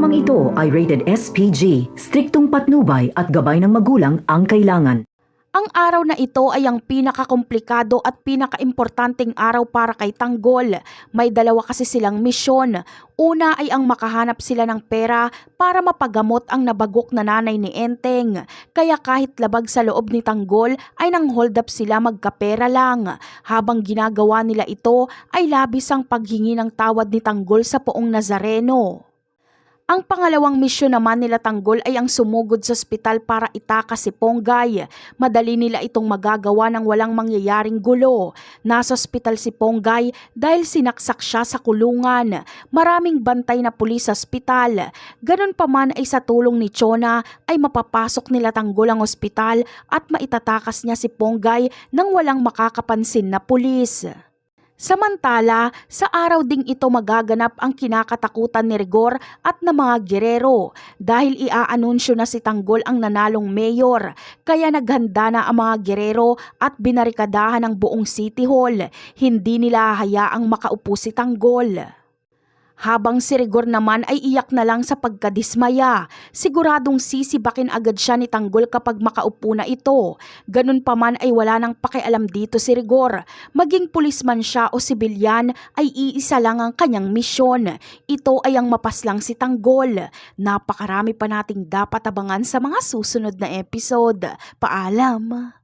Programang ito ay rated SPG, striktong patnubay at gabay ng magulang ang kailangan. Ang araw na ito ay ang pinakakomplikado at pinakaimportanteng araw para kay Tanggol. May dalawa kasi silang misyon. Una ay ang makahanap sila ng pera para mapagamot ang nabagok na nanay ni Enteng. Kaya kahit labag sa loob ni Tanggol ay nang hold up sila magkapera lang. Habang ginagawa nila ito ay labis ang paghingi ng tawad ni Tanggol sa Poong Nazareno. Ang pangalawang misyon naman nila Tanggol ay ang sumugod sa ospital para itakas si Ponggay. Madali nila itong magagawa ng walang mangyayaring gulo. Nasa ospital si Ponggay dahil sinaksak siya sa kulungan. Maraming bantay na pulis sa ospital. Ganun pa man ay sa tulong ni Chona ay mapapasok nila Tanggol ang ospital at maitatakas niya si Ponggay nang walang makakapansin na pulis. Samantala, sa araw ding ito magaganap ang kinakatakutan ni Rigor at ng mga gerero dahil iaanunsyo na si Tanggol ang nanalong mayor. Kaya naghanda na ang mga gerero at binarikadahan ang buong City Hall. Hindi nila hayaang makaupo si Tanggol. Habang si Rigor naman ay iyak na lang sa pagkadismaya. Siguradong sisibakin agad siya ni Tanggol kapag makaupo na ito. Ganun pa man ay wala nang pakialam dito si Rigor. Maging pulisman siya o sibilyan ay iisa lang ang kanyang misyon. Ito ay ang mapaslang si Tanggol. Napakarami pa nating dapat abangan sa mga susunod na episode. Paalam!